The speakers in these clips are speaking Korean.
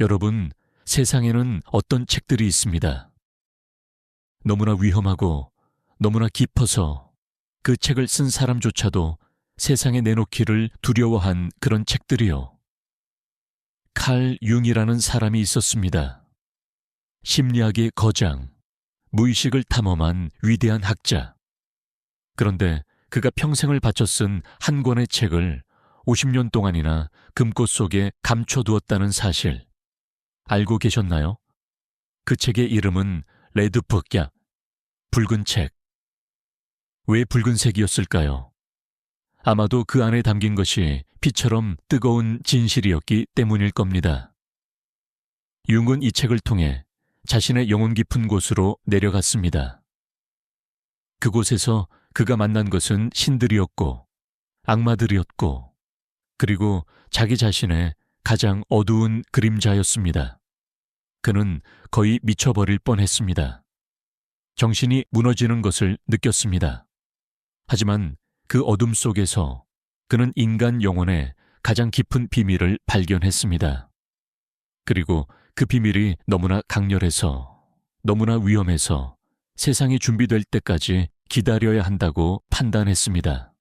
여러분, 세상에는 어떤 책들이 있습니다. 너무나 위험하고 너무나 깊어서 그 책을 쓴 사람조차도 세상에 내놓기를 두려워한 그런 책들이요. 칼 융이라는 사람이 있었습니다. 심리학의 거장, 무의식을 탐험한 위대한 학자. 그런데 그가 평생을 바쳐 쓴 한 권의 책을 50년 동안이나 금고 속에 감춰두었다는 사실 알고 계셨나요? 그 책의 이름은 레드북야, 붉은 책. 왜 붉은색이었을까요? 아마도 그 안에 담긴 것이 피처럼 뜨거운 진실이었기 때문일 겁니다. 융은 이 책을 통해 자신의 영혼 깊은 곳으로 내려갔습니다. 그곳에서 그가 만난 것은 신들이었고 악마들이었고 그리고 자기 자신의 가장 어두운 그림자였습니다. 그는 거의 미쳐버릴 뻔했습니다. 정신이 무너지는 것을 느꼈습니다. 하지만 그 어둠 속에서 그는 인간 영혼의 가장 깊은 비밀을 발견했습니다. 그리고 그 비밀이 너무나 강렬해서, 너무나 위험해서 세상이 준비될 때까지 기다려야 한다고 판단했습니다.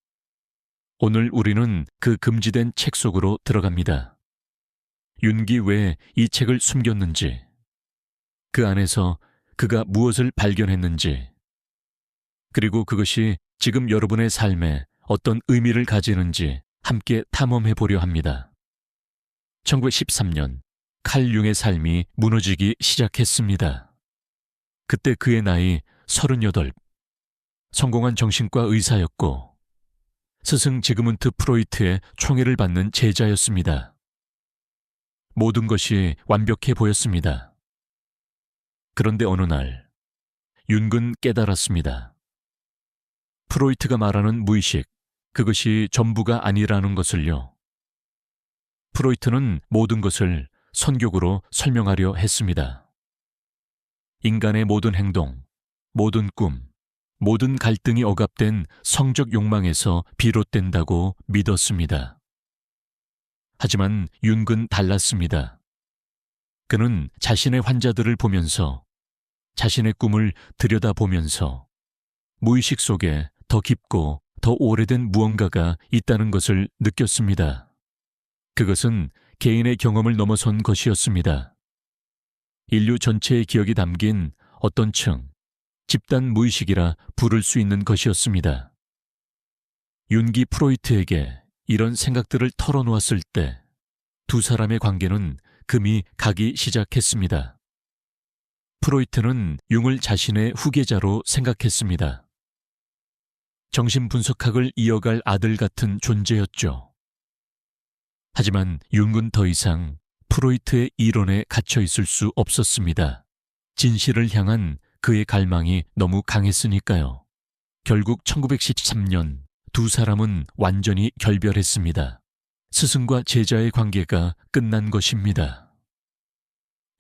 오늘 우리는 그 금지된 책 속으로 들어갑니다. 윤기 왜 이 책을 숨겼는지, 그 안에서 그가 무엇을 발견했는지, 그리고 그것이 지금 여러분의 삶에 어떤 의미를 가지는지 함께 탐험해 보려 합니다. 1913년 칼 융의 삶이 무너지기 시작했습니다. 그때 그의 나이 38, 성공한 정신과 의사였고 스승 지그문트 프로이트의 총애를 받는 제자였습니다. 모든 것이 완벽해 보였습니다. 그런데 어느 날 윤근 깨달았습니다. 프로이트가 말하는 무의식, 그것이 전부가 아니라는 것을요. 프로이트는 모든 것을 선격으로 설명하려 했습니다. 인간의 모든 행동, 모든 꿈, 모든 갈등이 억압된 성적 욕망에서 비롯된다고 믿었습니다. 하지만 윤근 달랐습니다. 그는 자신의 환자들을 보면서, 자신의 꿈을 들여다보면서 무의식 속에 더 깊고 더 오래된 무언가가 있다는 것을 느꼈습니다. 그것은 개인의 경험을 넘어선 것이었습니다. 인류 전체의 기억이 담긴 어떤 층, 집단 무의식이라 부를 수 있는 것이었습니다. 윤기 프로이트에게 이런 생각들을 털어놓았을 때 두 사람의 관계는 금이 가기 시작했습니다. 프로이트는 융을 자신의 후계자로 생각했습니다. 정신분석학을 이어갈 아들 같은 존재였죠. 하지만 융은 더 이상 프로이트의 이론에 갇혀 있을 수 없었습니다. 진실을 향한 그의 갈망이 너무 강했으니까요. 결국 1913년 두 사람은 완전히 결별했습니다. 스승과 제자의 관계가 끝난 것입니다.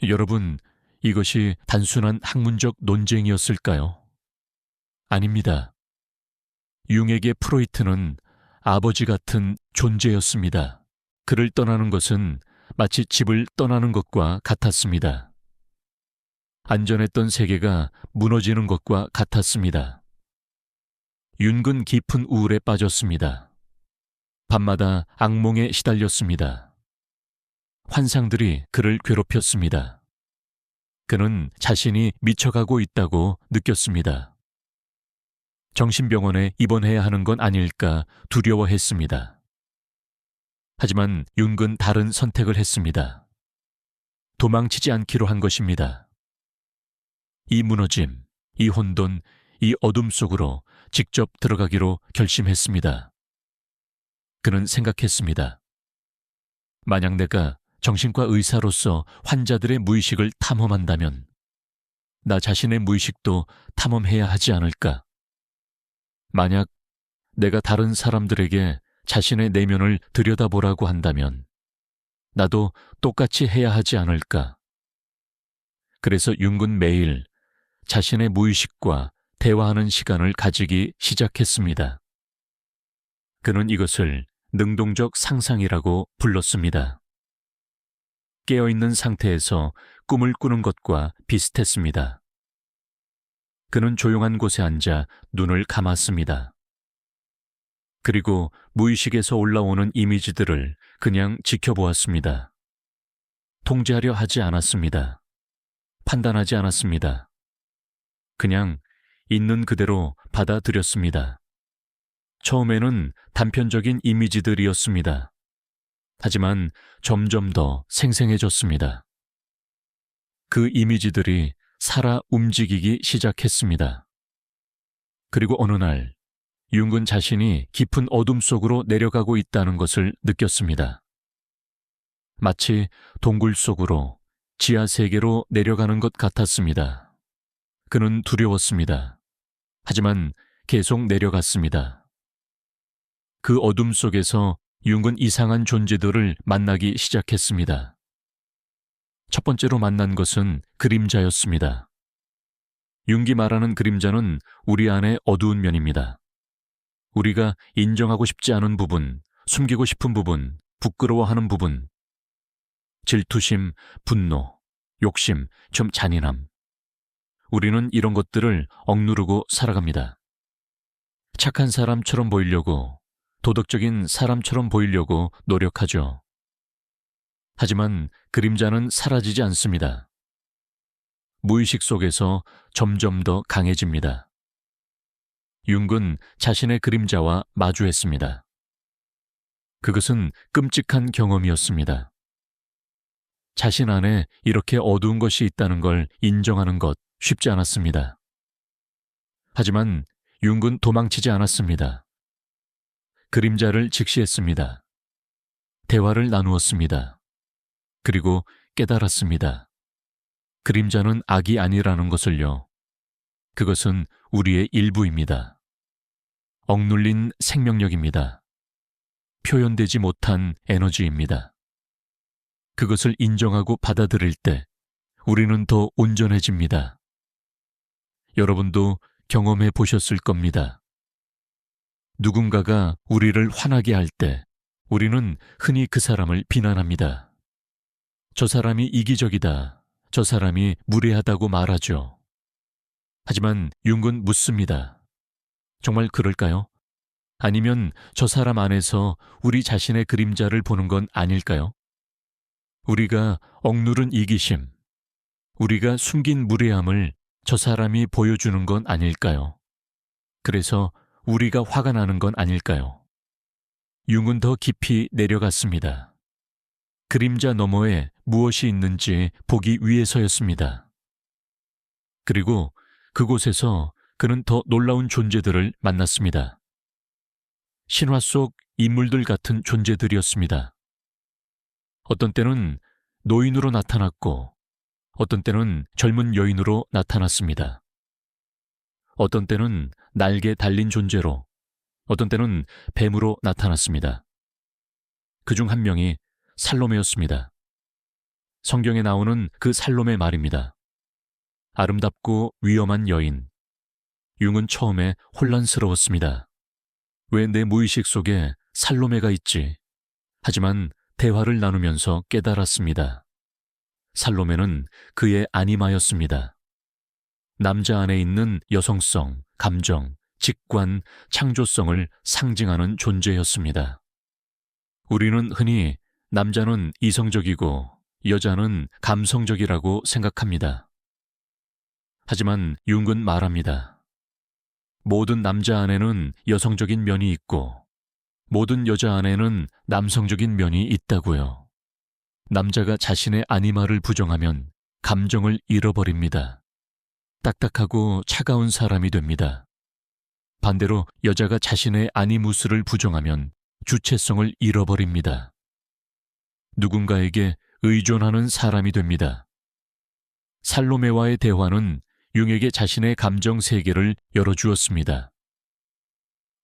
여러분, 이것이 단순한 학문적 논쟁이었을까요? 아닙니다. 융에게 프로이트는 아버지 같은 존재였습니다. 그를 떠나는 것은 마치 집을 떠나는 것과 같았습니다. 안전했던 세계가 무너지는 것과 같았습니다. 윤근 깊은 우울에 빠졌습니다. 밤마다 악몽에 시달렸습니다. 환상들이 그를 괴롭혔습니다. 그는 자신이 미쳐가고 있다고 느꼈습니다. 정신병원에 입원해야 하는 건 아닐까 두려워했습니다. 하지만 윤근 다른 선택을 했습니다. 도망치지 않기로 한 것입니다. 이 무너짐, 이 혼돈, 이 어둠 속으로 직접 들어가기로 결심했습니다. 그는 생각했습니다. 만약 내가 정신과 의사로서 환자들의 무의식을 탐험한다면 나 자신의 무의식도 탐험해야 하지 않을까? 만약 내가 다른 사람들에게 자신의 내면을 들여다보라고 한다면 나도 똑같이 해야 하지 않을까? 그래서 윤근 매일 자신의 무의식과 대화하는 시간을 가지기 시작했습니다. 그는 이것을 능동적 상상이라고 불렀습니다. 깨어있는 상태에서 꿈을 꾸는 것과 비슷했습니다. 그는 조용한 곳에 앉아 눈을 감았습니다. 그리고 무의식에서 올라오는 이미지들을 그냥 지켜보았습니다. 통제하려 하지 않았습니다. 판단하지 않았습니다. 그냥 있는 그대로 받아들였습니다. 처음에는 단편적인 이미지들이었습니다. 하지만 점점 더 생생해졌습니다. 그 이미지들이 살아 움직이기 시작했습니다. 그리고 어느 날 융은 자신이 깊은 어둠 속으로 내려가고 있다는 것을 느꼈습니다. 마치 동굴 속으로 지하 세계로 내려가는 것 같았습니다. 그는 두려웠습니다. 하지만 계속 내려갔습니다. 그 어둠 속에서 융은 이상한 존재들을 만나기 시작했습니다. 첫 번째로 만난 것은 그림자였습니다. 융이 말하는 그림자는 우리 안의 어두운 면입니다. 우리가 인정하고 싶지 않은 부분, 숨기고 싶은 부분, 부끄러워하는 부분, 질투심, 분노, 욕심, 좀 잔인함. 우리는 이런 것들을 억누르고 살아갑니다. 착한 사람처럼 보이려고, 도덕적인 사람처럼 보이려고 노력하죠. 하지만 그림자는 사라지지 않습니다. 무의식 속에서 점점 더 강해집니다. 융은 자신의 그림자와 마주했습니다. 그것은 끔찍한 경험이었습니다. 자신 안에 이렇게 어두운 것이 있다는 걸 인정하는 것 쉽지 않았습니다. 하지만 융은 도망치지 않았습니다. 그림자를 직시했습니다. 대화를 나누었습니다. 그리고 깨달았습니다. 그림자는 악이 아니라는 것을요. 그것은 우리의 일부입니다. 억눌린 생명력입니다. 표현되지 못한 에너지입니다. 그것을 인정하고 받아들일 때 우리는 더 온전해집니다. 여러분도 경험해 보셨을 겁니다. 누군가가 우리를 화나게 할 때 우리는 흔히 그 사람을 비난합니다. 저 사람이 이기적이다. 저 사람이 무례하다고 말하죠. 하지만 융은 묻습니다. 정말 그럴까요? 아니면 저 사람 안에서 우리 자신의 그림자를 보는 건 아닐까요? 우리가 억누른 이기심, 우리가 숨긴 무례함을 저 사람이 보여주는 건 아닐까요? 그래서 우리가 화가 나는 건 아닐까요? 융은 더 깊이 내려갔습니다. 그림자 너머에 무엇이 있는지 보기 위해서였습니다. 그리고 그곳에서 그는 더 놀라운 존재들을 만났습니다. 신화 속 인물들 같은 존재들이었습니다. 어떤 때는 노인으로 나타났고 어떤 때는 젊은 여인으로 나타났습니다. 어떤 때는 날개 달린 존재로, 어떤 때는 뱀으로 나타났습니다. 그중 한 명이 살로메였습니다. 성경에 나오는 그 살로메 말입니다. 아름답고 위험한 여인. 융은 처음에 혼란스러웠습니다. 왜 내 무의식 속에 살로메가 있지? 하지만 대화를 나누면서 깨달았습니다. 살로메는 그의 아니마였습니다. 남자 안에 있는 여성성, 감정, 직관, 창조성을 상징하는 존재였습니다. 우리는 흔히 남자는 이성적이고 여자는 감성적이라고 생각합니다. 하지만 융은 말합니다. 모든 남자 안에는 여성적인 면이 있고 모든 여자 안에는 남성적인 면이 있다고요. 남자가 자신의 아니마를 부정하면 감정을 잃어버립니다. 딱딱하고 차가운 사람이 됩니다. 반대로 여자가 자신의 아니무스를 부정하면 주체성을 잃어버립니다. 누군가에게 의존하는 사람이 됩니다. 살로메와의 대화는 융에게 자신의 감정 세계를 열어주었습니다.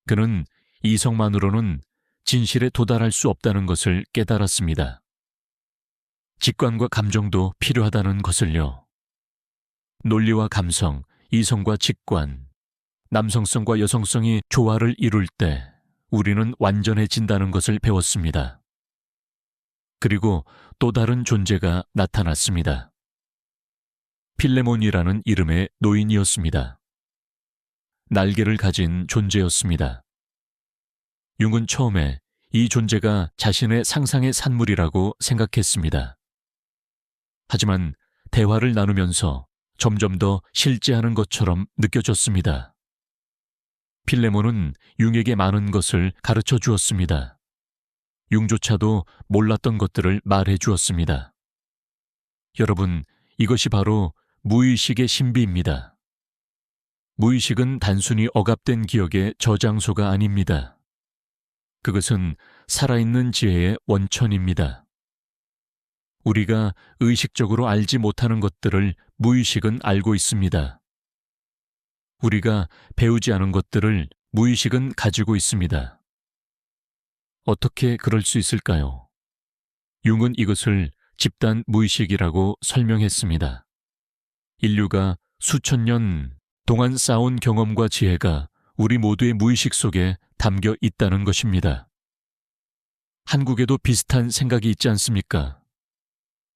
그는 이성만으로는 진실에 도달할 수 없다는 것을 깨달았습니다. 직관과 감정도 필요하다는 것을요. 논리와 감성, 이성과 직관, 남성성과 여성성이 조화를 이룰 때 우리는 완전해진다는 것을 배웠습니다. 그리고 또 다른 존재가 나타났습니다. 필레몬이라는 이름의 노인이었습니다. 날개를 가진 존재였습니다. 융은 처음에 이 존재가 자신의 상상의 산물이라고 생각했습니다. 하지만 대화를 나누면서 점점 더 실제하는 것처럼 느껴졌습니다. 필레몬은 융에게 많은 것을 가르쳐 주었습니다. 융조차도 몰랐던 것들을 말해 주었습니다. 여러분, 이것이 바로 무의식의 신비입니다. 무의식은 단순히 억압된 기억의 저장소가 아닙니다. 그것은 살아있는 지혜의 원천입니다. 우리가 의식적으로 알지 못하는 것들을 무의식은 알고 있습니다. 우리가 배우지 않은 것들을 무의식은 가지고 있습니다. 어떻게 그럴 수 있을까요? 융은 이것을 집단 무의식이라고 설명했습니다. 인류가 수천 년 동안 쌓아온 경험과 지혜가 우리 모두의 무의식 속에 담겨 있다는 것입니다. 한국에도 비슷한 생각이 있지 않습니까?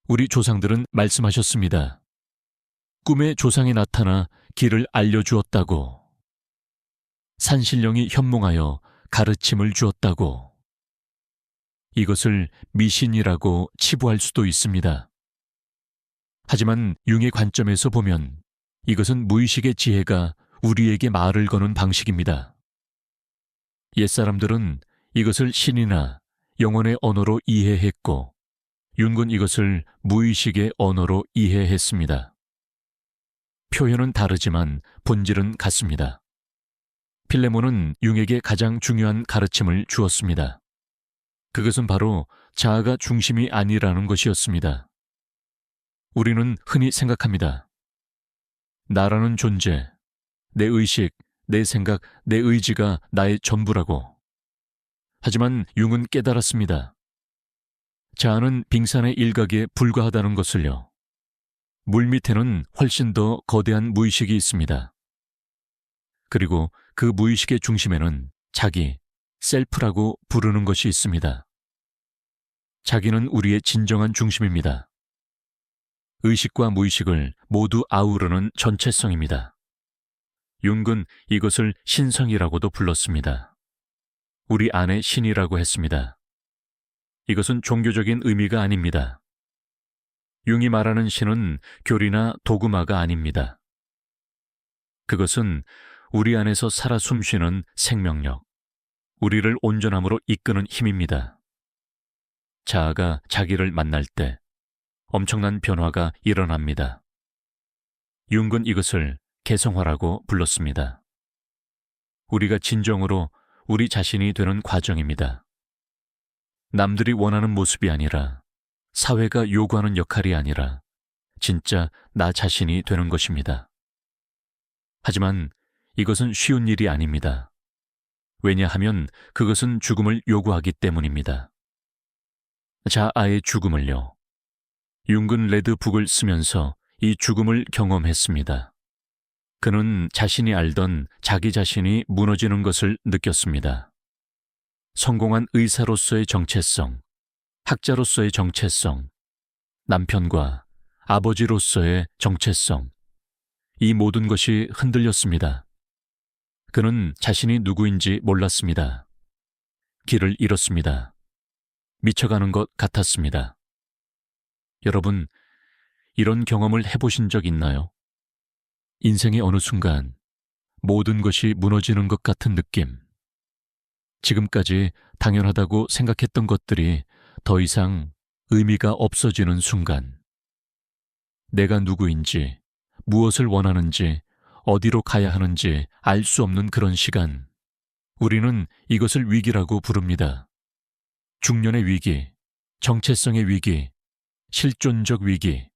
우리 조상들은 말씀하셨습니다. 꿈에 조상이 나타나 길을 알려주었다고. 산신령이 현몽하여 가르침을 주었다고. 이것을 미신이라고 치부할 수도 있습니다. 하지만 융의 관점에서 보면 이것은 무의식의 지혜가 우리에게 말을 거는 방식입니다. 옛사람들은 이것을 신이나 영혼의 언어로 이해했고 융은 이것을 무의식의 언어로 이해했습니다. 표현은 다르지만 본질은 같습니다. 필레몬은 융에게 가장 중요한 가르침을 주었습니다. 그것은 바로 자아가 중심이 아니라는 것이었습니다. 우리는 흔히 생각합니다. 나라는 존재, 내 의식, 내 생각, 내 의지가 나의 전부라고. 하지만 융은 깨달았습니다. 자아는 빙산의 일각에 불과하다는 것을요. 물 밑에는 훨씬 더 거대한 무의식이 있습니다. 그리고 그 무의식의 중심에는 자기, 셀프라고 부르는 것이 있습니다. 자기는 우리의 진정한 중심입니다. 의식과 무의식을 모두 아우르는 전체성입니다. 융은 이것을 신성이라고도 불렀습니다. 우리 안에 신이라고 했습니다. 이것은 종교적인 의미가 아닙니다. 융이 말하는 신은 교리나 도구마가 아닙니다. 그것은 우리 안에서 살아 숨쉬는 생명력, 우리를 온전함으로 이끄는 힘입니다. 자아가 자기를 만날 때 엄청난 변화가 일어납니다. 융은 이것을 개성화라고 불렀습니다. 우리가 진정으로 우리 자신이 되는 과정입니다. 남들이 원하는 모습이 아니라 사회가 요구하는 역할이 아니라 진짜 나 자신이 되는 것입니다. 하지만 이것은 쉬운 일이 아닙니다. 왜냐하면 그것은 죽음을 요구하기 때문입니다. 자아의 죽음을요. 융은 레드북을 쓰면서 이 죽음을 경험했습니다. 그는 자신이 알던 자기 자신이 무너지는 것을 느꼈습니다. 성공한 의사로서의 정체성, 학자로서의 정체성, 남편과 아버지로서의 정체성, 이 모든 것이 흔들렸습니다. 그는 자신이 누구인지 몰랐습니다. 길을 잃었습니다. 미쳐가는 것 같았습니다. 여러분, 이런 경험을 해보신 적 있나요? 인생의 어느 순간 모든 것이 무너지는 것 같은 느낌. 지금까지 당연하다고 생각했던 것들이 더 이상 의미가 없어지는 순간. 내가 누구인지, 무엇을 원하는지, 어디로 가야 하는지 알 수 없는 그런 시간. 우리는 이것을 위기라고 부릅니다. 중년의 위기, 정체성의 위기, 실존적 위기.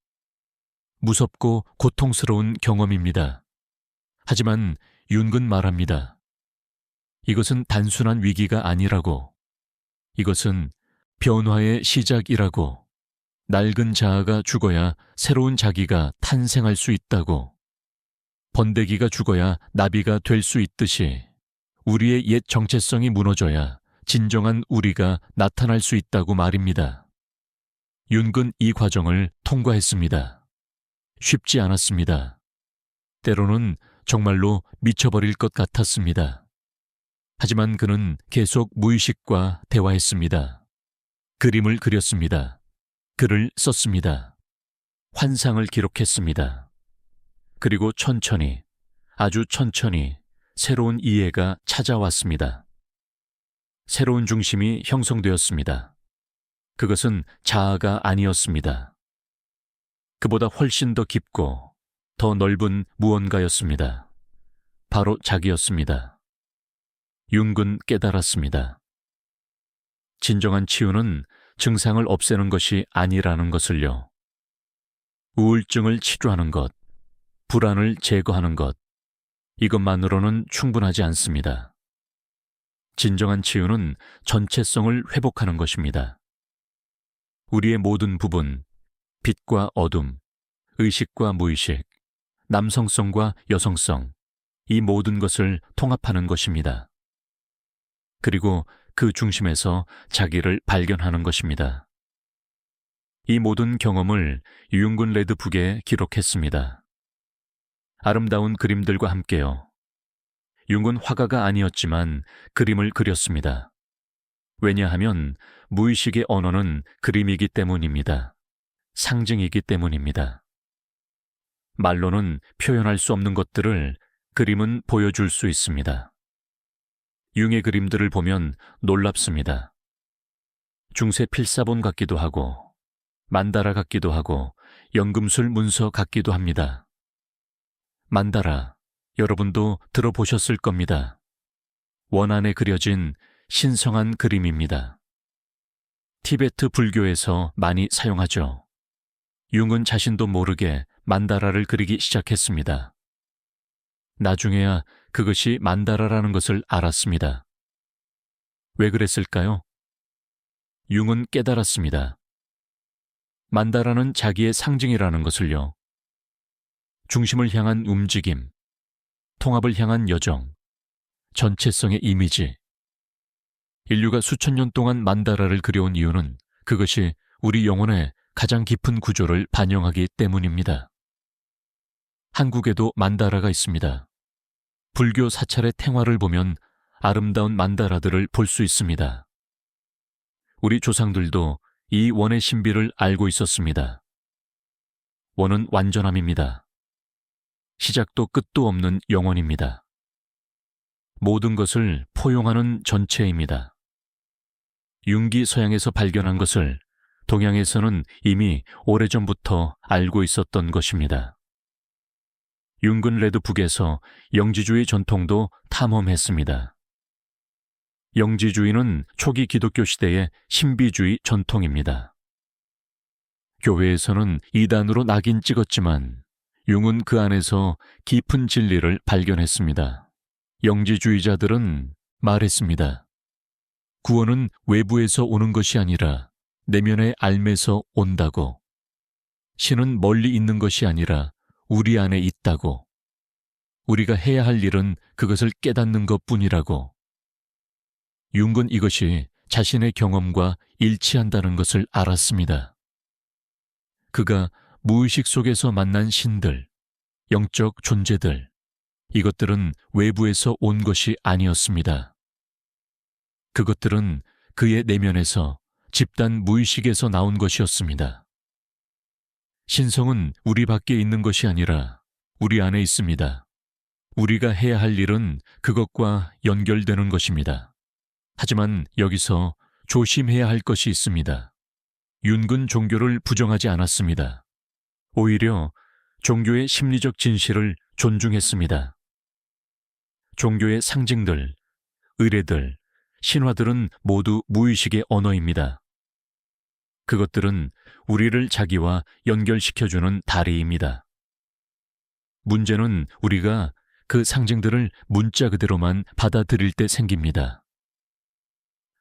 무섭고 고통스러운 경험입니다. 하지만 융은 말합니다. 이것은 단순한 위기가 아니라고. 이것은 변화의 시작이라고. 낡은 자아가 죽어야 새로운 자기가 탄생할 수 있다고. 번데기가 죽어야 나비가 될 수 있듯이 우리의 옛 정체성이 무너져야 진정한 우리가 나타날 수 있다고 말입니다. 윤근 이 과정을 통과했습니다. 쉽지 않았습니다. 때로는 정말로 미쳐버릴 것 같았습니다. 하지만 그는 계속 무의식과 대화했습니다. 그림을 그렸습니다. 글을 썼습니다. 환상을 기록했습니다. 그리고 천천히, 아주 천천히 새로운 이해가 찾아왔습니다. 새로운 중심이 형성되었습니다. 그것은 자아가 아니었습니다. 그보다 훨씬 더 깊고 더 넓은 무언가였습니다. 바로 자기였습니다. 윤근 깨달았습니다. 진정한 치유는 증상을 없애는 것이 아니라는 것을요. 우울증을 치료하는 것, 불안을 제거하는 것, 이것만으로는 충분하지 않습니다. 진정한 치유는 전체성을 회복하는 것입니다. 우리의 모든 부분, 빛과 어둠, 의식과 무의식, 남성성과 여성성, 이 모든 것을 통합하는 것입니다. 그리고 그 중심에서 자기를 발견하는 것입니다. 이 모든 경험을 윤근 레드 북에 기록했습니다. 아름다운 그림들과 함께요. 윤근 화가가 아니었지만 그림을 그렸습니다. 왜냐하면 무의식의 언어는 그림이기 때문입니다. 상징이기 때문입니다. 말로는 표현할 수 없는 것들을 그림은 보여줄 수 있습니다. 융의 그림들을 보면 놀랍습니다. 중세 필사본 같기도 하고 만다라 같기도 하고 연금술 문서 같기도 합니다. 만다라, 여러분도 들어보셨을 겁니다. 원안에 그려진 신성한 그림입니다. 티베트 불교에서 많이 사용하죠. 융은 자신도 모르게 만다라를 그리기 시작했습니다. 나중에야 그것이 만다라라는 것을 알았습니다. 왜 그랬을까요? 융은 깨달았습니다. 만다라는 자기의 상징이라는 것을요. 중심을 향한 움직임, 통합을 향한 여정, 전체성의 이미지. 인류가 수천 년 동안 만다라를 그려온 이유는 그것이 우리 영혼의 가장 깊은 구조를 반영하기 때문입니다. 한국에도 만다라가 있습니다. 불교 사찰의 탱화를 보면 아름다운 만다라들을 볼 수 있습니다. 우리 조상들도 이 원의 신비를 알고 있었습니다. 원은 완전함입니다. 시작도 끝도 없는 영원입니다. 모든 것을 포용하는 전체입니다. 융기 서양에서 발견한 것을 동양에서는 이미 오래전부터 알고 있었던 것입니다. 윤근 레드 북에서 영지주의 전통도 탐험했습니다. 영지주의는 초기 기독교 시대의 신비주의 전통입니다. 교회에서는 이단으로 낙인 찍었지만 융은 그 안에서 깊은 진리를 발견했습니다. 영지주의자들은 말했습니다. 구원은 외부에서 오는 것이 아니라 내면의 알매서 온다고. 신은 멀리 있는 것이 아니라 우리 안에 있다고. 우리가 해야 할 일은 그것을 깨닫는 것뿐이라고. 융은 이것이 자신의 경험과 일치한다는 것을 알았습니다. 그가 무의식 속에서 만난 신들, 영적 존재들, 이것들은 외부에서 온 것이 아니었습니다. 그것들은 그의 내면에서 집단 무의식에서 나온 것이었습니다. 신성은 우리 밖에 있는 것이 아니라 우리 안에 있습니다. 우리가 해야 할 일은 그것과 연결되는 것입니다. 하지만 여기서 조심해야 할 것이 있습니다. 윤근 종교를 부정하지 않았습니다. 오히려 종교의 심리적 진실을 존중했습니다. 종교의 상징들, 의례들, 신화들은 모두 무의식의 언어입니다. 그것들은 우리를 자기와 연결시켜주는 다리입니다. 문제는 우리가 그 상징들을 문자 그대로만 받아들일 때 생깁니다.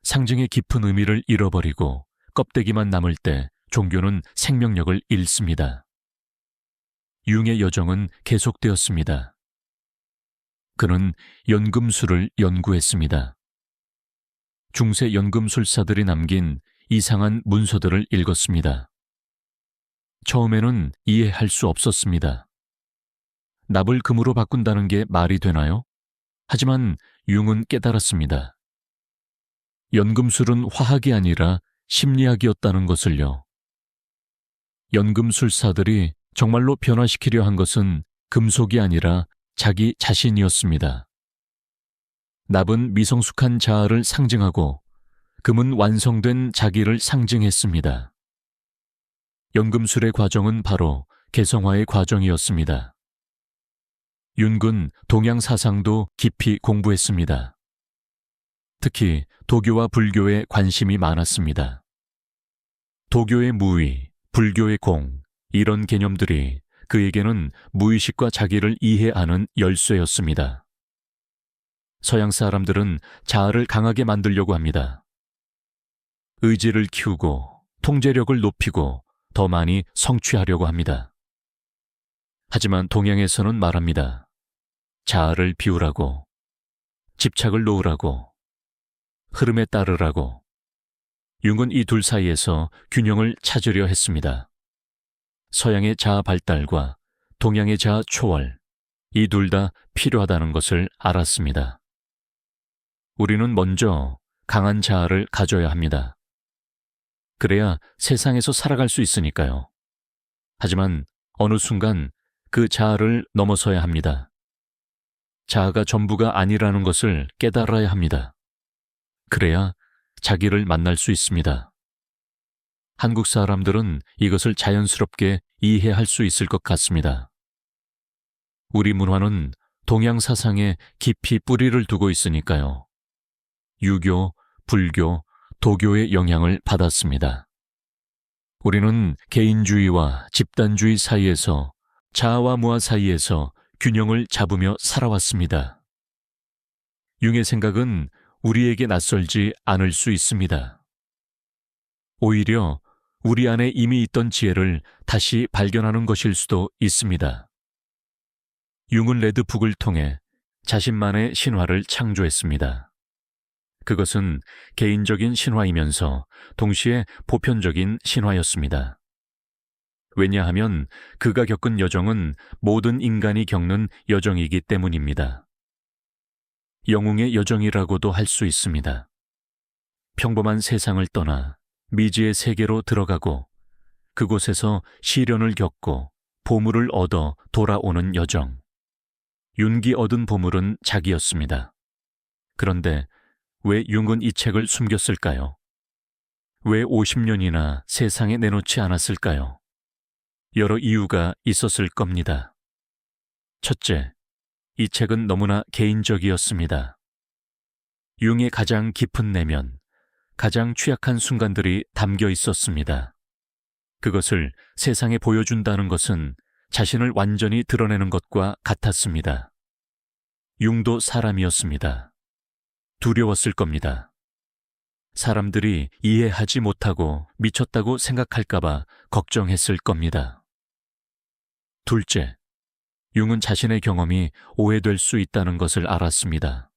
상징의 깊은 의미를 잃어버리고 껍데기만 남을 때 종교는 생명력을 잃습니다. 융의 여정은 계속되었습니다. 그는 연금술을 연구했습니다. 중세 연금술사들이 남긴 이상한 문서들을 읽었습니다. 처음에는 이해할 수 없었습니다. 납을 금으로 바꾼다는 게 말이 되나요? 하지만 융은 깨달았습니다. 연금술은 화학이 아니라 심리학이었다는 것을요. 연금술사들이 정말로 변화시키려 한 것은 금속이 아니라 자기 자신이었습니다. 납은 미성숙한 자아를 상징하고 금은 완성된 자기를 상징했습니다. 연금술의 과정은 바로 개성화의 과정이었습니다. 윤군 동양 사상도 깊이 공부했습니다. 특히 도교와 불교에 관심이 많았습니다. 도교의 무의, 불교의 공, 이런 개념들이 그에게는 무의식과 자기를 이해하는 열쇠였습니다. 서양 사람들은 자아를 강하게 만들려고 합니다. 의지를 키우고 통제력을 높이고 더 많이 성취하려고 합니다. 하지만 동양에서는 말합니다. 자아를 비우라고, 집착을 놓으라고, 흐름에 따르라고. 융은 이 둘 사이에서 균형을 찾으려 했습니다. 서양의 자아 발달과 동양의 자아 초월, 이 둘 다 필요하다는 것을 알았습니다. 우리는 먼저 강한 자아를 가져야 합니다. 그래야 세상에서 살아갈 수 있으니까요. 하지만 어느 순간 그 자아를 넘어서야 합니다. 자아가 전부가 아니라는 것을 깨달아야 합니다. 그래야 자기를 만날 수 있습니다. 한국 사람들은 이것을 자연스럽게 이해할 수 있을 것 같습니다. 우리 문화는 동양 사상에 깊이 뿌리를 두고 있으니까요. 유교, 불교, 도교의 영향을 받았습니다. 우리는 개인주의와 집단주의 사이에서 자아와 무아 사이에서 균형을 잡으며 살아왔습니다. 융의 생각은 우리에게 낯설지 않을 수 있습니다. 오히려 우리 안에 이미 있던 지혜를 다시 발견하는 것일 수도 있습니다. 융은 레드북을 통해 자신만의 신화를 창조했습니다. 그것은 개인적인 신화이면서 동시에 보편적인 신화였습니다. 왜냐하면 그가 겪은 여정은 모든 인간이 겪는 여정이기 때문입니다. 영웅의 여정이라고도 할 수 있습니다. 평범한 세상을 떠나 미지의 세계로 들어가고 그곳에서 시련을 겪고 보물을 얻어 돌아오는 여정. 윤기 얻은 보물은 자기였습니다. 그런데 왜 융은 이 책을 숨겼을까요? 왜 50년이나 세상에 내놓지 않았을까요? 여러 이유가 있었을 겁니다. 첫째, 이 책은 너무나 개인적이었습니다. 융의 가장 깊은 내면, 가장 취약한 순간들이 담겨 있었습니다. 그것을 세상에 보여준다는 것은 자신을 완전히 드러내는 것과 같았습니다. 융도 사람이었습니다. 두려웠을 겁니다. 사람들이 이해하지 못하고 미쳤다고 생각할까봐 걱정했을 겁니다. 둘째, 융은 자신의 경험이 오해될 수 있다는 것을 알았습니다.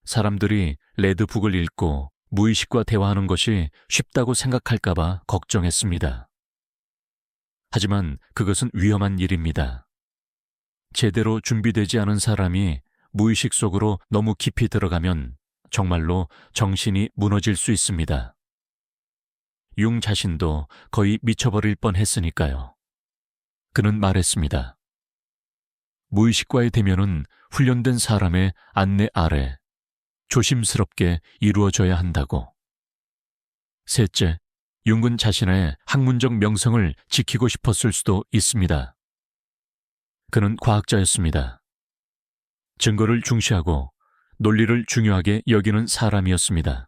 사람들이 레드북을 읽고 무의식과 대화하는 것이 쉽다고 생각할까봐 걱정했습니다. 하지만 그것은 위험한 일입니다. 제대로 준비되지 않은 사람이 무의식 속으로 너무 깊이 들어가면 정말로 정신이 무너질 수 있습니다. 융 자신도 거의 미쳐버릴 뻔했으니까요. 그는 말했습니다. 무의식과의 대면은 훈련된 사람의 안내 아래 조심스럽게 이루어져야 한다고. 셋째, 융은 자신의 학문적 명성을 지키고 싶었을 수도 있습니다. 그는 과학자였습니다. 증거를 중시하고 논리를 중요하게 여기는 사람이었습니다.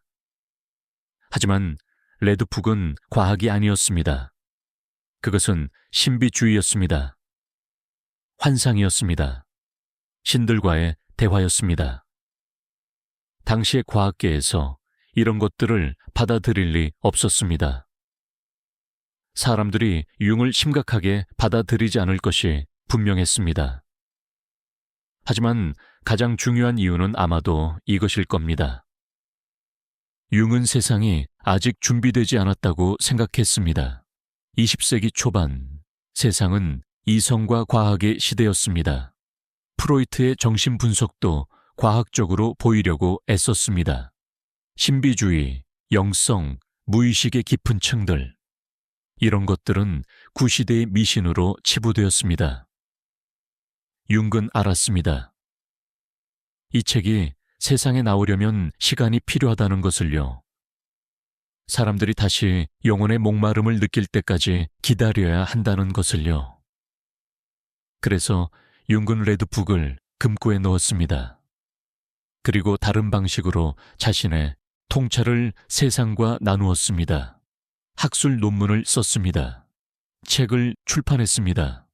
하지만 레드북은 과학이 아니었습니다. 그것은 신비주의였습니다. 환상이었습니다. 신들과의 대화였습니다. 당시의 과학계에서 이런 것들을 받아들일 리 없었습니다. 사람들이 융을 심각하게 받아들이지 않을 것이 분명했습니다. 하지만 가장 중요한 이유는 아마도 이것일 겁니다. 융은 세상이 아직 준비되지 않았다고 생각했습니다. 20세기 초반, 세상은 이성과 과학의 시대였습니다. 프로이트의 정신 분석도 과학적으로 보이려고 애썼습니다. 신비주의, 영성, 무의식의 깊은 층들, 이런 것들은 구시대의 미신으로 치부되었습니다. 융은 알았습니다. 이 책이 세상에 나오려면 시간이 필요하다는 것을요. 사람들이 다시 영혼의 목마름을 느낄 때까지 기다려야 한다는 것을요. 그래서 융은 레드북을 금고에 넣었습니다. 그리고 다른 방식으로 자신의 통찰을 세상과 나누었습니다. 학술 논문을 썼습니다. 책을 출판했습니다.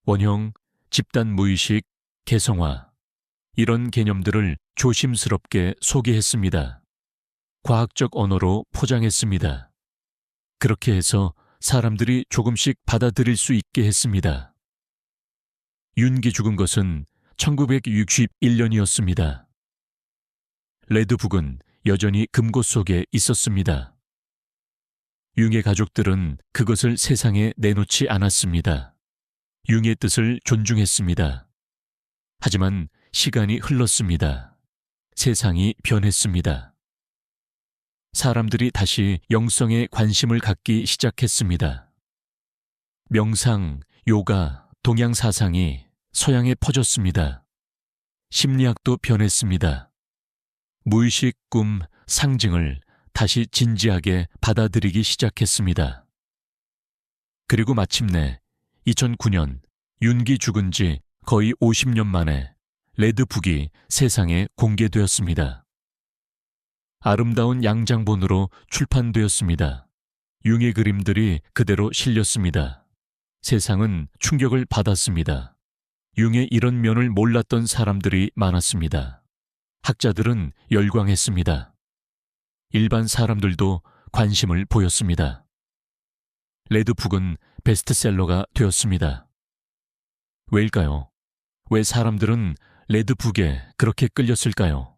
원형, 집단 무의식, 개성화, 이런 개념들을 조심스럽게 소개했습니다. 과학적 언어로 포장했습니다. 그렇게 해서 사람들이 조금씩 받아들일 수 있게 했습니다. 윤기 죽은 것은 1961년이었습니다. 레드북은 여전히 금고 속에 있었습니다. 융의 가족들은 그것을 세상에 내놓지 않았습니다. 융의 뜻을 존중했습니다. 하지만 시간이 흘렀습니다. 세상이 변했습니다. 사람들이 다시 영성에 관심을 갖기 시작했습니다. 명상, 요가, 동양 사상이 서양에 퍼졌습니다. 심리학도 변했습니다. 무의식, 꿈, 상징을 다시 진지하게 받아들이기 시작했습니다. 그리고 마침내 2009년 윤기 죽은 지 거의 50년 만에 레드북이 세상에 공개되었습니다. 아름다운 양장본으로 출판되었습니다. 융의 그림들이 그대로 실렸습니다. 세상은 충격을 받았습니다. 융의 이런 면을 몰랐던 사람들이 많았습니다. 학자들은 열광했습니다. 일반 사람들도 관심을 보였습니다. 레드북은 베스트셀러가 되었습니다. 왜일까요? 왜 사람들은 레드북에 그렇게 끌렸을까요?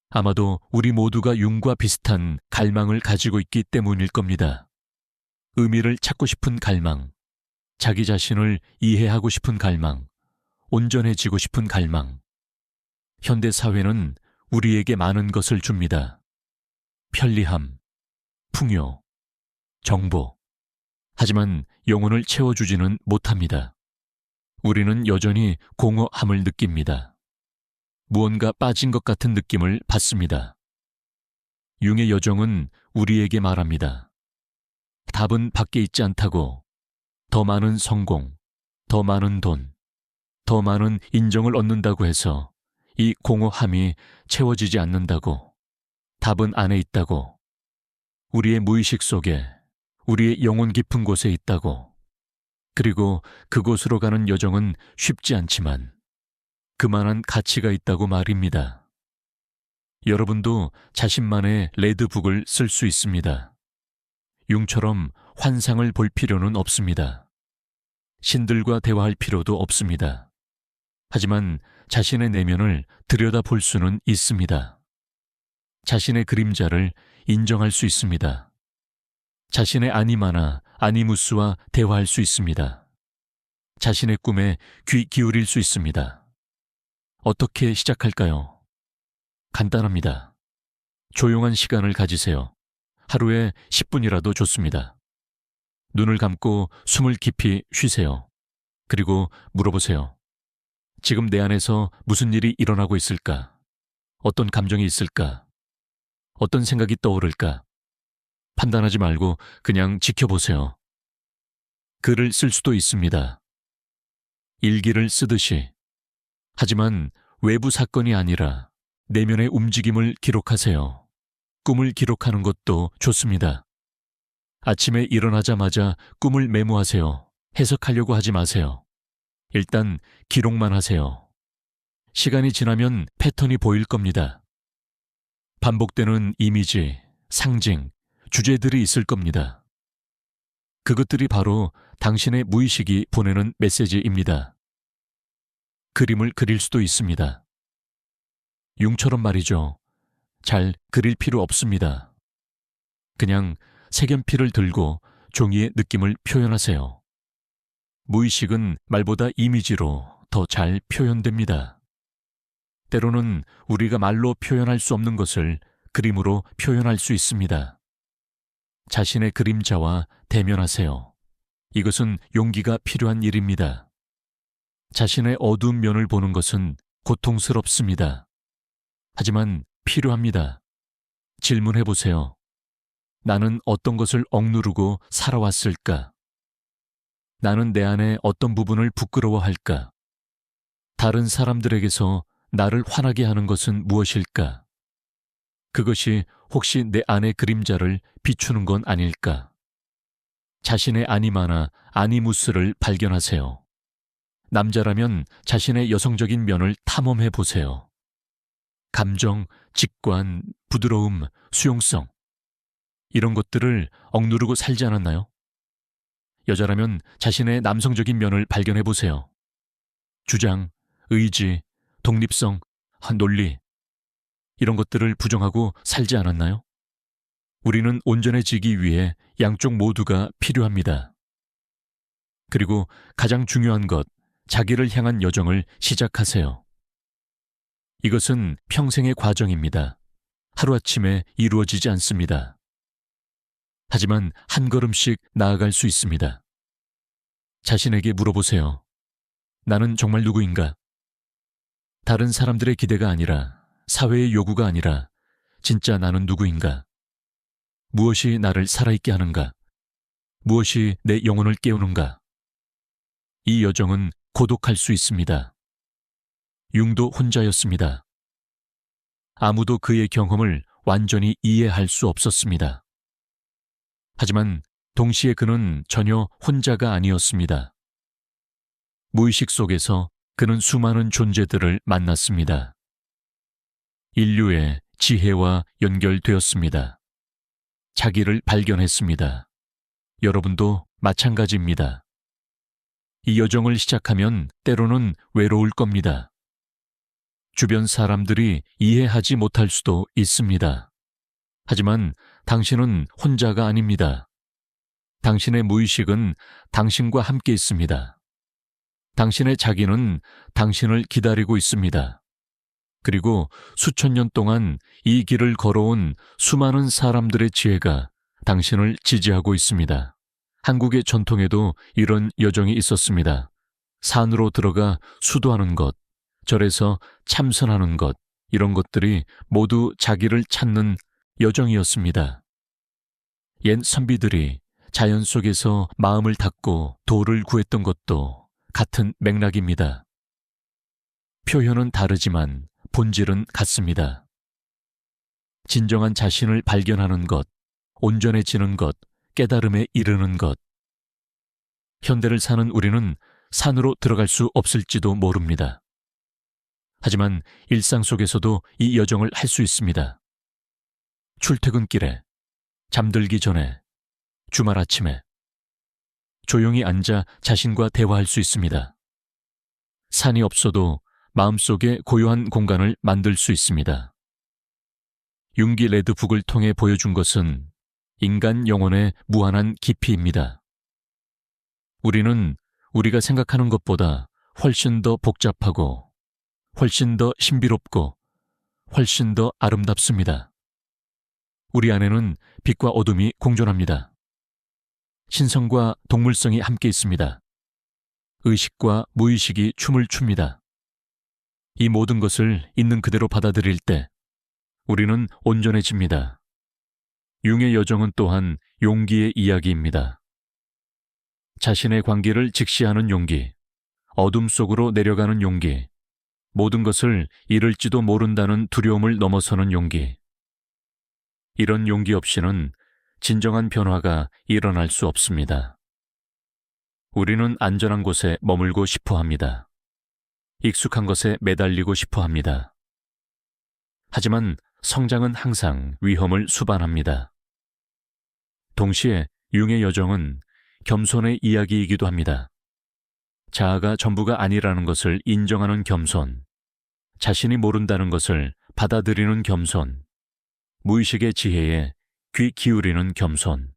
아마도 우리 모두가 융과 비슷한 갈망을 가지고 있기 때문일 겁니다. 의미를 찾고 싶은 갈망, 자기 자신을 이해하고 싶은 갈망, 온전해지고 싶은 갈망. 현대 사회는 우리에게 많은 것을 줍니다. 편리함, 풍요, 정보. 하지만 영혼을 채워주지는 못합니다. 우리는 여전히 공허함을 느낍니다. 무언가 빠진 것 같은 느낌을 받습니다. 융의 여정은 우리에게 말합니다. 답은 밖에 있지 않다고. 더 많은 성공, 더 많은 돈, 더 많은 인정을 얻는다고 해서 이 공허함이 채워지지 않는다고. 답은 안에 있다고. 우리의 무의식 속에, 우리의 영혼 깊은 곳에 있다고. 그리고 그곳으로 가는 여정은 쉽지 않지만 그만한 가치가 있다고 말입니다. 여러분도 자신만의 레드북을 쓸 수 있습니다. 융처럼 환상을 볼 필요는 없습니다. 신들과 대화할 필요도 없습니다. 하지만 자신의 내면을 들여다볼 수는 있습니다. 자신의 그림자를 인정할 수 있습니다. 자신의 아니마나 아니무스와 대화할 수 있습니다. 자신의 꿈에 귀 기울일 수 있습니다. 어떻게 시작할까요? 간단합니다. 조용한 시간을 가지세요. 하루에 10분이라도 좋습니다. 눈을 감고 숨을 깊이 쉬세요. 그리고 물어보세요. 지금 내 안에서 무슨 일이 일어나고 있을까? 어떤 감정이 있을까? 어떤 생각이 떠오를까? 판단하지 말고 그냥 지켜보세요. 글을 쓸 수도 있습니다. 일기를 쓰듯이. 하지만 외부 사건이 아니라 내면의 움직임을 기록하세요. 꿈을 기록하는 것도 좋습니다. 아침에 일어나자마자 꿈을 메모하세요. 해석하려고 하지 마세요. 일단 기록만 하세요. 시간이 지나면 패턴이 보일 겁니다. 반복되는 이미지, 상징, 주제들이 있을 겁니다. 그것들이 바로 당신의 무의식이 보내는 메시지입니다. 그림을 그릴 수도 있습니다. 융처럼 말이죠. 잘 그릴 필요 없습니다. 그냥 색연필을 들고 종이의 느낌을 표현하세요. 무의식은 말보다 이미지로 더 잘 표현됩니다. 때로는 우리가 말로 표현할 수 없는 것을 그림으로 표현할 수 있습니다. 자신의 그림자와 대면하세요. 이것은 용기가 필요한 일입니다. 자신의 어두운 면을 보는 것은 고통스럽습니다. 하지만 필요합니다. 질문해 보세요. 나는 어떤 것을 억누르고 살아왔을까? 나는 내 안에 어떤 부분을 부끄러워할까? 다른 사람들에게서 나를 화나게 하는 것은 무엇일까? 그것이 혹시 내 안의 그림자를 비추는 건 아닐까? 자신의 아니마나 아니무스를 발견하세요. 남자라면 자신의 여성적인 면을 탐험해 보세요. 감정, 직관, 부드러움, 수용성. 이런 것들을 억누르고 살지 않았나요? 여자라면 자신의 남성적인 면을 발견해 보세요. 주장, 의지, 독립성, 논리. 이런 것들을 부정하고 살지 않았나요? 우리는 온전해지기 위해 양쪽 모두가 필요합니다. 그리고 가장 중요한 것, 자기를 향한 여정을 시작하세요. 이것은 평생의 과정입니다. 하루아침에 이루어지지 않습니다. 하지만 한 걸음씩 나아갈 수 있습니다. 자신에게 물어보세요. 나는 정말 누구인가? 다른 사람들의 기대가 아니라, 사회의 요구가 아니라, 진짜 나는 누구인가? 무엇이 나를 살아있게 하는가? 무엇이 내 영혼을 깨우는가? 이 여정은 고독할 수 있습니다. 융도 혼자였습니다. 아무도 그의 경험을 완전히 이해할 수 없었습니다. 하지만 동시에 그는 전혀 혼자가 아니었습니다. 무의식 속에서 그는 수많은 존재들을 만났습니다. 인류의 지혜와 연결되었습니다. 자기를 발견했습니다. 여러분도 마찬가지입니다. 이 여정을 시작하면 때로는 외로울 겁니다. 주변 사람들이 이해하지 못할 수도 있습니다. 하지만 당신은 혼자가 아닙니다. 당신의 무의식은 당신과 함께 있습니다. 당신의 자기는 당신을 기다리고 있습니다. 그리고 수천 년 동안 이 길을 걸어온 수많은 사람들의 지혜가 당신을 지지하고 있습니다. 한국의 전통에도 이런 여정이 있었습니다. 산으로 들어가 수도하는 것, 절에서 참선하는 것, 이런 것들이 모두 자기를 찾는 여정이었습니다. 옛 선비들이 자연 속에서 마음을 닫고 도를 구했던 것도 같은 맥락입니다. 표현은 다르지만 본질은 같습니다. 진정한 자신을 발견하는 것, 온전해지는 것, 깨달음에 이르는 것. 현대를 사는 우리는 산으로 들어갈 수 없을지도 모릅니다. 하지만 일상 속에서도 이 여정을 할 수 있습니다. 출퇴근길에, 잠들기 전에, 주말 아침에 조용히 앉아 자신과 대화할 수 있습니다. 산이 없어도 마음속에 고요한 공간을 만들 수 있습니다. 융기 레드북을 통해 보여준 것은 인간 영혼의 무한한 깊이입니다. 우리는 우리가 생각하는 것보다 훨씬 더 복잡하고 훨씬 더 신비롭고 훨씬 더 아름답습니다. 우리 안에는 빛과 어둠이 공존합니다. 신성과 동물성이 함께 있습니다. 의식과 무의식이 춤을 춥니다. 이 모든 것을 있는 그대로 받아들일 때 우리는 온전해집니다. 융의 여정은 또한 용기의 이야기입니다. 자신의 관계를 직시하는 용기, 어둠 속으로 내려가는 용기, 모든 것을 잃을지도 모른다는 두려움을 넘어서는 용기. 이런 용기 없이는 진정한 변화가 일어날 수 없습니다. 우리는 안전한 곳에 머물고 싶어 합니다. 익숙한 것에 매달리고 싶어 합니다. 하지만 성장은 항상 위험을 수반합니다. 동시에 융의 여정은 겸손의 이야기이기도 합니다. 자아가 전부가 아니라는 것을 인정하는 겸손, 자신이 모른다는 것을 받아들이는 겸손, 무의식의 지혜에 귀 기울이는 겸손.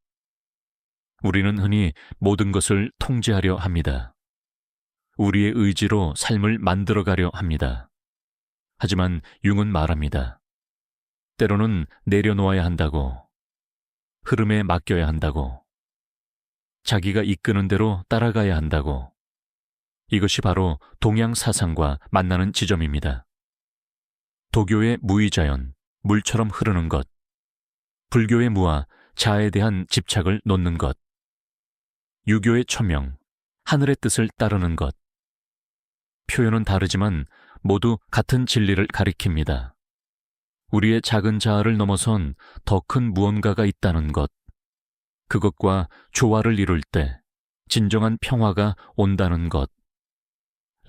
우리는 흔히 모든 것을 통제하려 합니다. 우리의 의지로 삶을 만들어가려 합니다. 하지만 융은 말합니다. 때로는 내려놓아야 한다고, 흐름에 맡겨야 한다고, 자기가 이끄는 대로 따라가야 한다고. 이것이 바로 동양 사상과 만나는 지점입니다. 도교의 무의자연, 물처럼 흐르는 것, 불교의 무아, 자에 대한 집착을 놓는 것, 유교의 초명, 하늘의 뜻을 따르는 것. 표현은 다르지만 모두 같은 진리를 가리킵니다. 우리의 작은 자아를 넘어선 더 큰 무언가가 있다는 것, 그것과 조화를 이룰 때 진정한 평화가 온다는 것.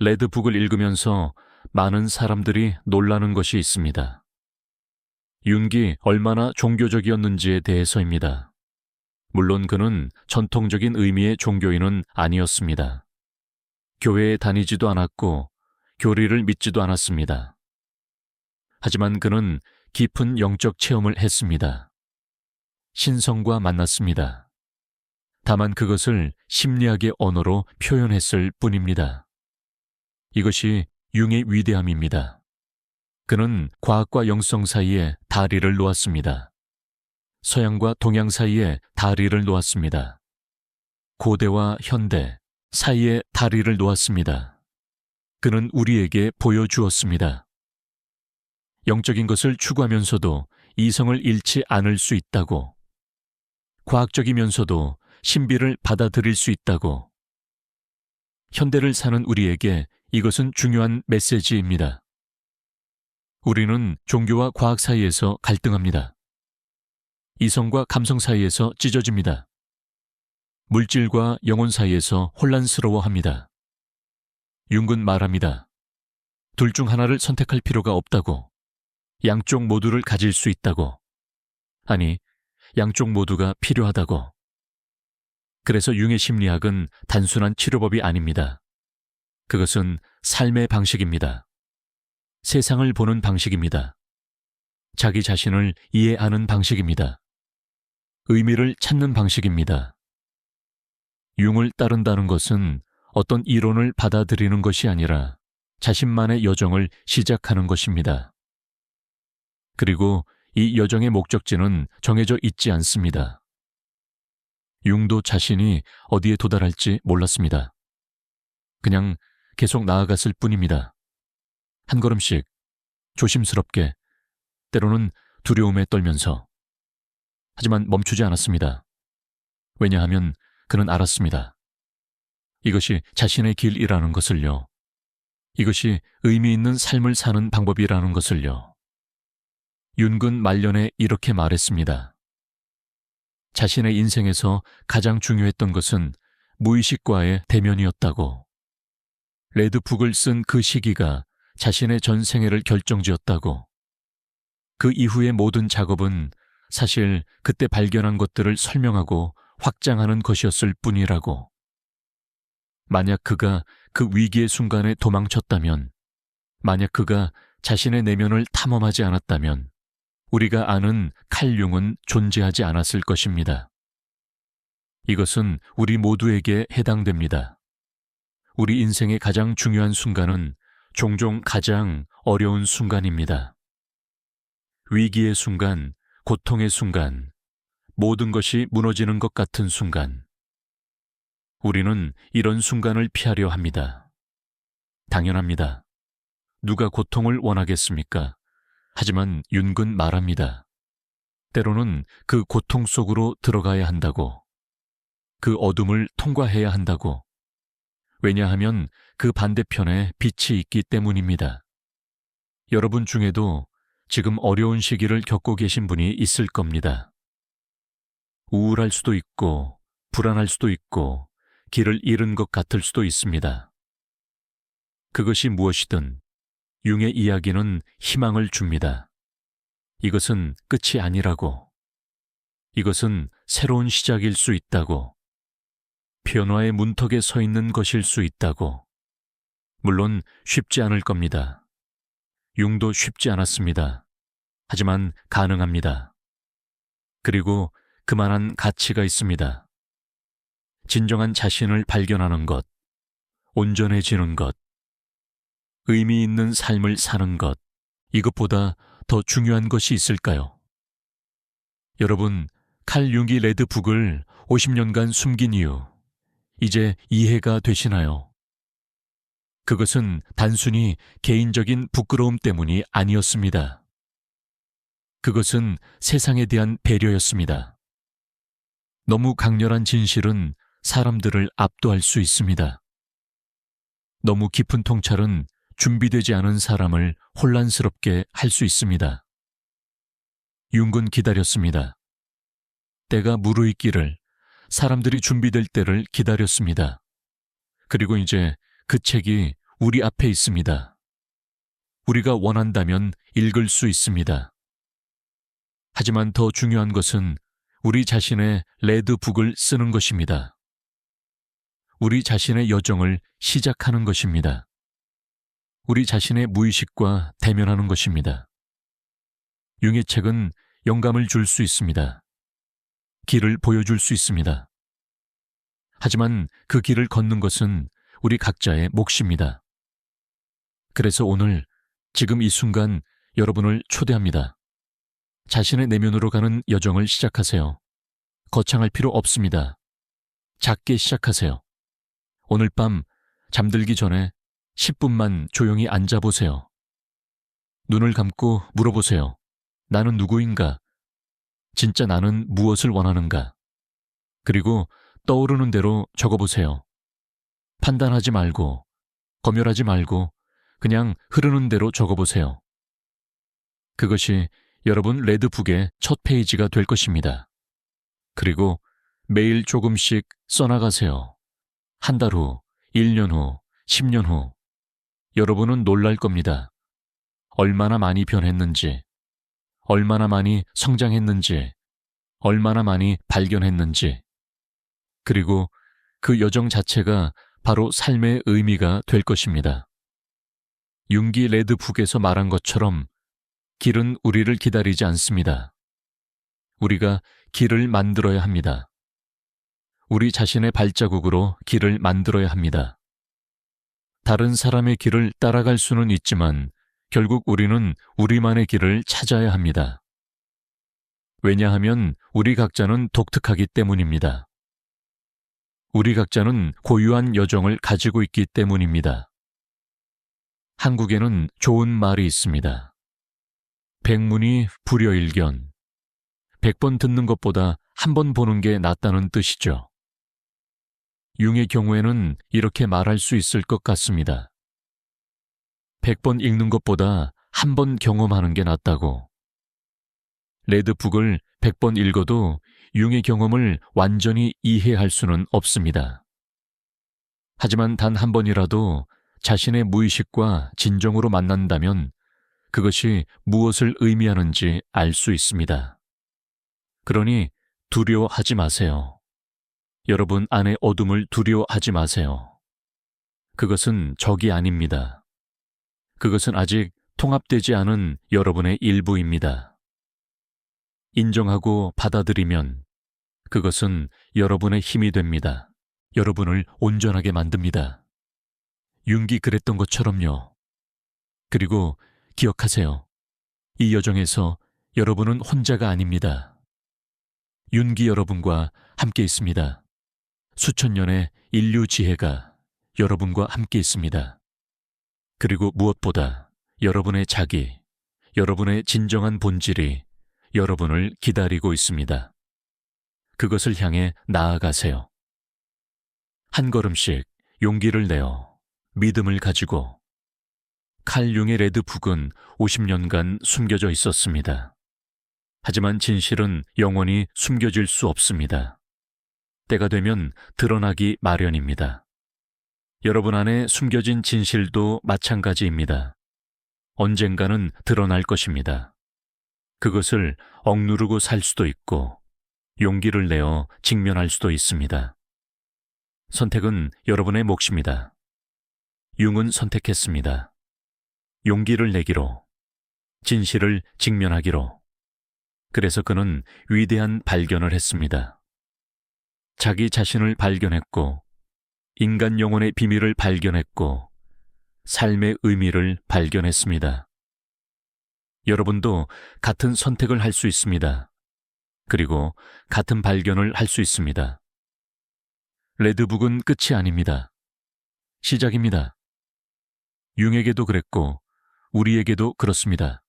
레드북을 읽으면서 많은 사람들이 놀라는 것이 있습니다. 융기 얼마나 종교적이었는지에 대해서입니다. 물론 그는 전통적인 의미의 종교인은 아니었습니다. 교회에 다니지도 않았고 교리를 믿지도 않았습니다. 하지만 그는 깊은 영적 체험을 했습니다. 신성과 만났습니다. 다만 그것을 심리학의 언어로 표현했을 뿐입니다. 이것이 융의 위대함입니다. 그는 과학과 영성 사이에 다리를 놓았습니다. 서양과 동양 사이에 다리를 놓았습니다. 고대와 현대 사이에 다리를 놓았습니다. 그는 우리에게 보여주었습니다. 영적인 것을 추구하면서도 이성을 잃지 않을 수 있다고, 과학적이면서도 신비를 받아들일 수 있다고. 현대를 사는 우리에게 이것은 중요한 메시지입니다. 우리는 종교와 과학 사이에서 갈등합니다. 이성과 감성 사이에서 찢어집니다. 물질과 영혼 사이에서 혼란스러워합니다. 융은 말합니다. 둘 중 하나를 선택할 필요가 없다고, 양쪽 모두를 가질 수 있다고, 아니, 양쪽 모두가 필요하다고. 그래서 융의 심리학은 단순한 치료법이 아닙니다. 그것은 삶의 방식입니다. 세상을 보는 방식입니다. 자기 자신을 이해하는 방식입니다. 의미를 찾는 방식입니다. 융을 따른다는 것은 어떤 이론을 받아들이는 것이 아니라 자신만의 여정을 시작하는 것입니다. 그리고 이 여정의 목적지는 정해져 있지 않습니다. 융도 자신이 어디에 도달할지 몰랐습니다. 그냥 계속 나아갔을 뿐입니다. 한 걸음씩, 조심스럽게, 때로는 두려움에 떨면서. 하지만 멈추지 않았습니다. 왜냐하면 그는 알았습니다. 이것이 자신의 길이라는 것을요. 이것이 의미 있는 삶을 사는 방법이라는 것을요. 윤근 말년에 이렇게 말했습니다. 자신의 인생에서 가장 중요했던 것은 무의식과의 대면이었다고. 레드북을 쓴 그 시기가 자신의 전 생애를 결정지었다고. 그 이후의 모든 작업은 사실 그때 발견한 것들을 설명하고 확장하는 것이었을 뿐이라고. 만약 그가 그 위기의 순간에 도망쳤다면, 만약 그가 자신의 내면을 탐험하지 않았다면 우리가 아는 칼 융은 존재하지 않았을 것입니다. 이것은 우리 모두에게 해당됩니다. 우리 인생의 가장 중요한 순간은 종종 가장 어려운 순간입니다. 위기의 순간, 고통의 순간, 모든 것이 무너지는 것 같은 순간. 우리는 이런 순간을 피하려 합니다. 당연합니다. 누가 고통을 원하겠습니까? 하지만 윤근 말합니다. 때로는 그 고통 속으로 들어가야 한다고. 그 어둠을 통과해야 한다고. 왜냐하면 그 반대편에 빛이 있기 때문입니다. 여러분 중에도 지금 어려운 시기를 겪고 계신 분이 있을 겁니다. 우울할 수도 있고, 불안할 수도 있고, 길을 잃은 것 같을 수도 있습니다. 그것이 무엇이든 융의 이야기는 희망을 줍니다. 이것은 끝이 아니라고. 이것은 새로운 시작일 수 있다고. 변화의 문턱에 서 있는 것일 수 있다고. 물론 쉽지 않을 겁니다. 융도 쉽지 않았습니다. 하지만 가능합니다. 그리고 그만한 가치가 있습니다. 진정한 자신을 발견하는 것, 온전해지는 것, 의미 있는 삶을 사는 것, 이것보다 더 중요한 것이 있을까요? 여러분, 칼 융기 레드북을 50년간 숨긴 이유, 이제 이해가 되시나요? 그것은 단순히 개인적인 부끄러움 때문이 아니었습니다. 그것은 세상에 대한 배려였습니다. 너무 강렬한 진실은 사람들을 압도할 수 있습니다. 너무 깊은 통찰은 준비되지 않은 사람을 혼란스럽게 할 수 있습니다. 융은 기다렸습니다. 때가 무르익기를, 사람들이 준비될 때를 기다렸습니다. 그리고 이제 그 책이 우리 앞에 있습니다. 우리가 원한다면 읽을 수 있습니다. 하지만 더 중요한 것은 우리 자신의 레드북을 쓰는 것입니다. 우리 자신의 여정을 시작하는 것입니다. 우리 자신의 무의식과 대면하는 것입니다. 융의 책은 영감을 줄 수 있습니다. 길을 보여줄 수 있습니다. 하지만 그 길을 걷는 것은 우리 각자의 몫입니다. 그래서 오늘, 지금 이 순간 여러분을 초대합니다. 자신의 내면으로 가는 여정을 시작하세요. 거창할 필요 없습니다. 작게 시작하세요. 오늘 밤 잠들기 전에 10분만 조용히 앉아보세요. 눈을 감고 물어보세요. 나는 누구인가? 진짜 나는 무엇을 원하는가? 그리고 떠오르는 대로 적어보세요. 판단하지 말고, 검열하지 말고, 그냥 흐르는 대로 적어보세요. 그것이 여러분 레드북의 첫 페이지가 될 것입니다. 그리고 매일 조금씩 써나가세요. 한 달 후, 1년 후, 10년 후, 여러분은 놀랄 겁니다. 얼마나 많이 변했는지, 얼마나 많이 성장했는지, 얼마나 많이 발견했는지, 그리고 그 여정 자체가 바로 삶의 의미가 될 것입니다. 융기 레드북에서 말한 것처럼 길은 우리를 기다리지 않습니다. 우리가 길을 만들어야 합니다. 우리 자신의 발자국으로 길을 만들어야 합니다. 다른 사람의 길을 따라갈 수는 있지만 결국 우리는 우리만의 길을 찾아야 합니다. 왜냐하면 우리 각자는 독특하기 때문입니다. 우리 각자는 고유한 여정을 가지고 있기 때문입니다. 한국에는 좋은 말이 있습니다. 백문이 불여일견. 100번 듣는 것보다 한 번 보는 게 낫다는 뜻이죠. 융의 경우에는 이렇게 말할 수 있을 것 같습니다. 100번 읽는 것보다 한 번 경험하는 게 낫다고. 레드북을 100번 읽어도 융의 경험을 완전히 이해할 수는 없습니다. 하지만 단 한 번이라도 자신의 무의식과 진정으로 만난다면 그것이 무엇을 의미하는지 알 수 있습니다. 그러니 두려워하지 마세요. 여러분 안의 어둠을 두려워하지 마세요. 그것은 적이 아닙니다. 그것은 아직 통합되지 않은 여러분의 일부입니다. 인정하고 받아들이면 그것은 여러분의 힘이 됩니다. 여러분을 온전하게 만듭니다. 융기 그랬던 것처럼요. 그리고 기억하세요. 이 여정에서 여러분은 혼자가 아닙니다. 융기 여러분과 함께 있습니다. 수천 년의 인류 지혜가 여러분과 함께 있습니다. 그리고 무엇보다 여러분의 자기, 여러분의 진정한 본질이 여러분을 기다리고 있습니다. 그것을 향해 나아가세요. 한 걸음씩 용기를 내어 믿음을 가지고. 칼 융의 레드북은 50년간 숨겨져 있었습니다. 하지만 진실은 영원히 숨겨질 수 없습니다. 때가 되면 드러나기 마련입니다. 여러분 안에 숨겨진 진실도 마찬가지입니다. 언젠가는 드러날 것입니다. 그것을 억누르고 살 수도 있고 용기를 내어 직면할 수도 있습니다. 선택은 여러분의 몫입니다. 융은 선택했습니다. 용기를 내기로, 진실을 직면하기로. 그래서 그는 위대한 발견을 했습니다. 자기 자신을 발견했고, 인간 영혼의 비밀을 발견했고, 삶의 의미를 발견했습니다. 여러분도 같은 선택을 할 수 있습니다. 그리고 같은 발견을 할 수 있습니다. 레드북은 끝이 아닙니다. 시작입니다. 융에게도 그랬고 우리에게도 그렇습니다.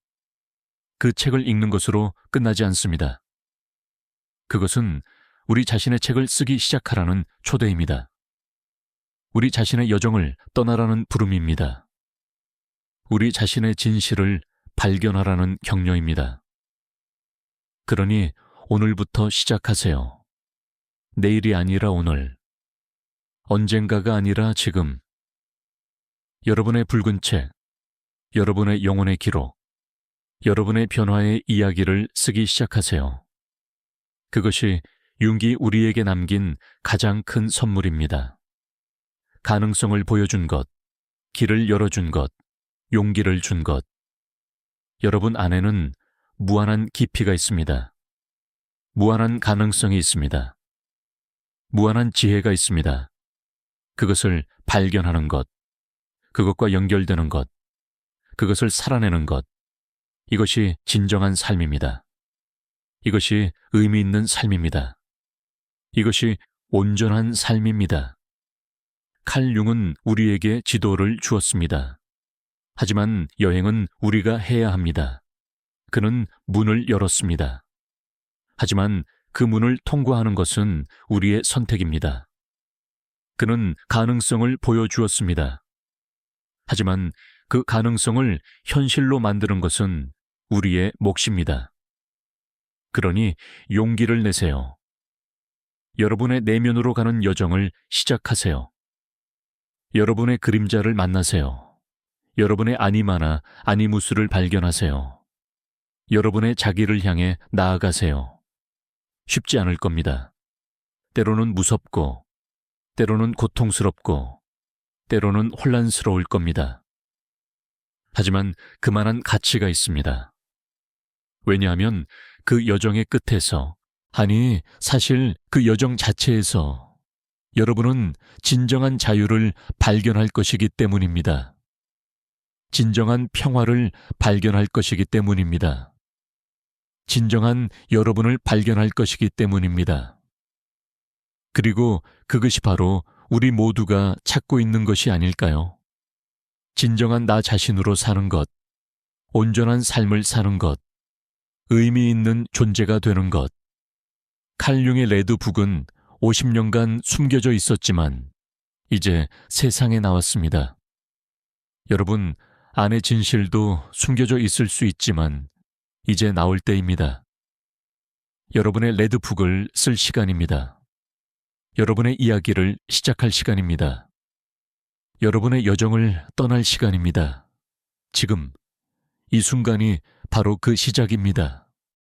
그 책을 읽는 것으로 끝나지 않습니다. 그것은 우리 자신의 책을 쓰기 시작하라는 초대입니다. 우리 자신의 여정을 떠나라는 부름입니다. 우리 자신의 진실을 발견하라는 격려입니다. 그러니 오늘부터 시작하세요. 내일이 아니라 오늘, 언젠가가 아니라 지금. 여러분의 붉은 책, 여러분의 영혼의 기록, 여러분의 변화의 이야기를 쓰기 시작하세요. 그것이 융이 우리에게 남긴 가장 큰 선물입니다. 가능성을 보여준 것, 길을 열어준 것, 용기를 준 것. 여러분 안에는 무한한 깊이가 있습니다. 무한한 가능성이 있습니다. 무한한 지혜가 있습니다. 그것을 발견하는 것, 그것과 연결되는 것, 그것을 살아내는 것, 이것이 진정한 삶입니다. 이것이 의미 있는 삶입니다. 이것이 온전한 삶입니다. 칼 융은 우리에게 지도를 주었습니다. 하지만 여행은 우리가 해야 합니다. 그는 문을 열었습니다. 하지만 그 문을 통과하는 것은 우리의 선택입니다. 그는 가능성을 보여주었습니다. 하지만 그 가능성을 현실로 만드는 것은 우리의 몫입니다. 그러니 용기를 내세요. 여러분의 내면으로 가는 여정을 시작하세요. 여러분의 그림자를 만나세요. 여러분의 아니마나 아니무스를 발견하세요. 여러분의 자기를 향해 나아가세요. 쉽지 않을 겁니다. 때로는 무섭고, 때로는 고통스럽고, 때로는 혼란스러울 겁니다. 하지만 그만한 가치가 있습니다. 왜냐하면 그 여정의 끝에서, 아니, 사실 그 여정 자체에서 여러분은 진정한 자유를 발견할 것이기 때문입니다. 진정한 평화를 발견할 것이기 때문입니다. 진정한 여러분을 발견할 것이기 때문입니다. 그리고 그것이 바로 우리 모두가 찾고 있는 것이 아닐까요? 진정한 나 자신으로 사는 것, 온전한 삶을 사는 것, 의미 있는 존재가 되는 것. 칼 융의 레드북은 50년간 숨겨져 있었지만 이제 세상에 나왔습니다. 여러분, 안의 진실도 숨겨져 있을 수 있지만 이제 나올 때입니다. 여러분의 레드북을 쓸 시간입니다. 여러분의 이야기를 시작할 시간입니다. 여러분의 여정을 떠날 시간입니다. 지금, 이 순간이 바로 그 시작입니다.